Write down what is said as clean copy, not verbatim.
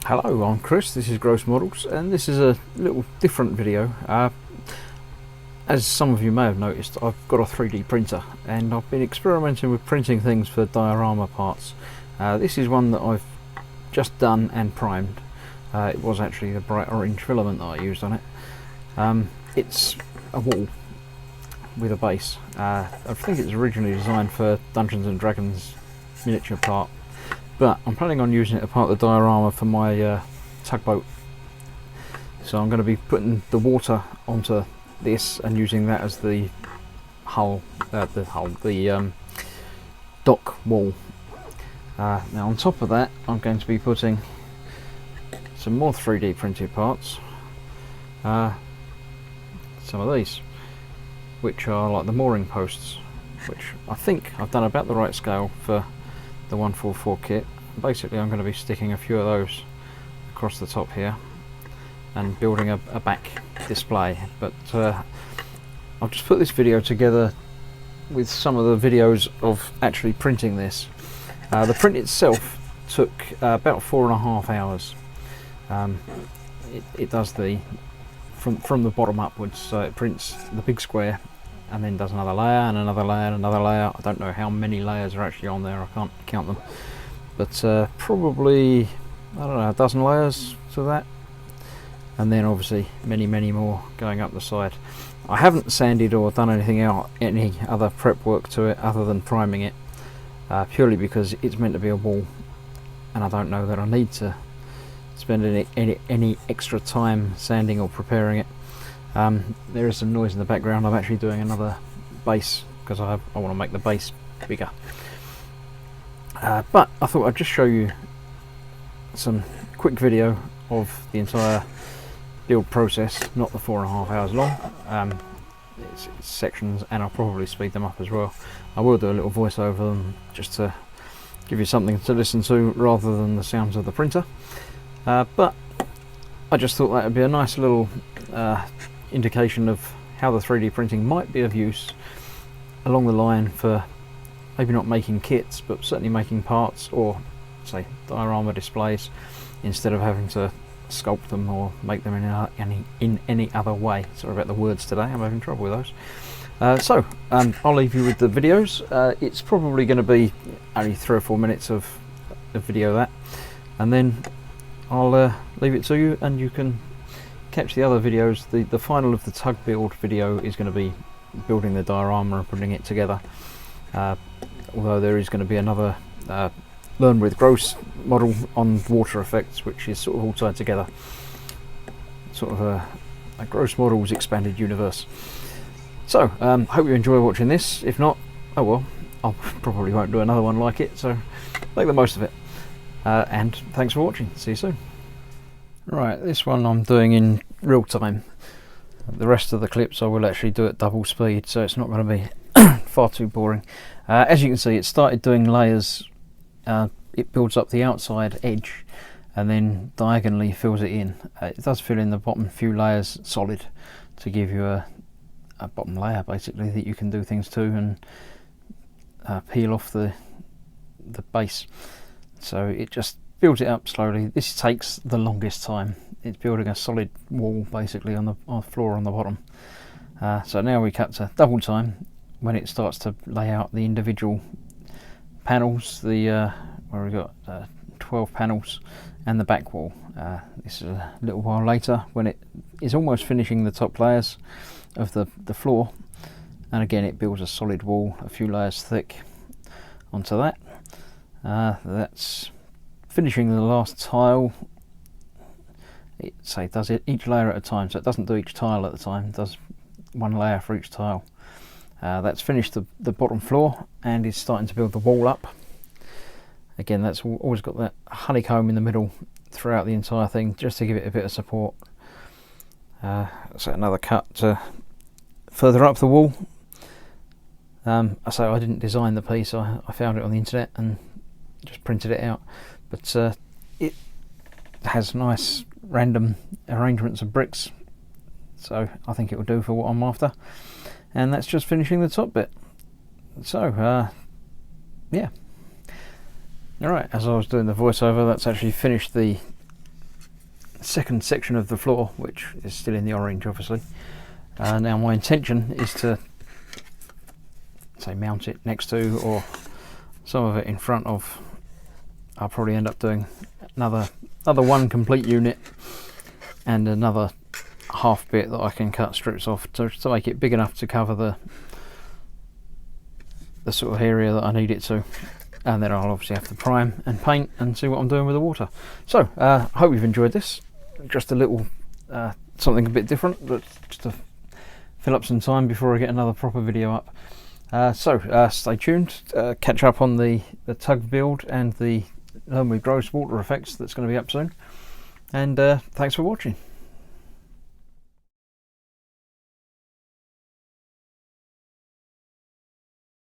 Hello, I'm Chris, this is Gross Models, and this is a little different video. As some of you may have noticed, I've got a 3D printer and I've been experimenting with printing things for diorama parts. This is one that I've just done and primed. It was actually the bright orange filament that I used on it. It's a wall with a base. I think it's originally designed for Dungeons and Dragons miniature part, but I'm planning on using it as part of the diorama for my tugboat. So I'm going to be putting the water onto this and using that as the hull, the dock wall. Now on top of that, I'm going to be putting some more 3D printed parts. Some of these, which are like the mooring posts, which I think I've done about the right scale for the 144 kit. Basically I'm going to be sticking a few of those across the top here and building a back display, but I've just put this video together with some of the videos of actually printing this. The print itself took about 4.5 hours. It does the from the bottom upwards, so it prints the big square and then does another layer and another layer and another layer. I don't know how many layers are actually on there, I can't count them, but probably, I don't know, a dozen layers to that, and then obviously many more going up the side. I haven't sanded or done any other prep work to it other than priming it, purely because it's meant to be a wall and I don't know that I need to spend any extra time sanding or preparing it. There is some noise in the background. I'm actually doing another base because I want to make the base bigger, but I thought I'd just show you some quick video of the entire build process, not the 4.5 hours long. It's sections, and I'll probably speed them up as well. I will do a little voice over them just to give you something to listen to rather than the sounds of the printer, but I just thought that would be a nice little indication of how the 3D printing might be of use along the line for maybe not making kits, but certainly making parts or say diorama displays, instead of having to sculpt them or make them in any other way. Sorry about the words today, I'm having trouble with those. I'll leave you with the videos. It's probably going to be only 3 or 4 minutes of video, that, and then I'll leave it to you and you can catch the other videos. The final of the tug build video is going to be building the diorama and putting it together, although there is going to be another learn with Gross model on water effects, which is sort of all tied together, sort of a Gross Models expanded universe. So hope you enjoy watching this. If not, oh well, I probably won't do another one like it, so make the most of it, and thanks for watching. See you soon. Right, this one I'm doing in real time. The rest of the clips I will actually do at double speed, so it's not going to be far too boring. As you can see, it started doing layers. It builds up the outside edge and then diagonally fills it in. It does fill in the bottom few layers solid to give you a bottom layer basically that you can do things to and peel off the base. So it just builds it up slowly. This takes the longest time. It's building a solid wall basically on the floor on the bottom. So now we cut to double time when it starts to lay out the individual panels, where we've got 12 panels and the back wall. This is a little while later when it is almost finishing the top layers of the floor, and again it builds a solid wall a few layers thick onto that. That's finishing the last tile. It does it each layer at a time, so it doesn't do each tile at a time, it does one layer for each tile. That's finished the bottom floor and is starting to build the wall up. Again, that's always got that honeycomb in the middle throughout the entire thing, just to give it a bit of support. So another cut to further up the wall. I didn't design the piece, I found it on the internet and just printed it out, but it has nice random arrangements of bricks, so I think it will do for what I'm after. And that's just finishing the top bit. So yeah, alright, as I was doing the voiceover, that's actually finished the second section of the floor, which is still in the orange obviously. Now my intention is to say mount it next to, or some of it in front of. I'll probably end up doing another one complete unit and another half bit that I can cut strips off to make it big enough to cover the sort of area that I need it to. And then I'll obviously have to prime and paint and see what I'm doing with the water. So hope you've enjoyed this. Just a little something a bit different, but just to fill up some time before I get another proper video up. So stay tuned, catch up on the tug build and the learn with gross water effects that's going to be up soon. And thanks for watching.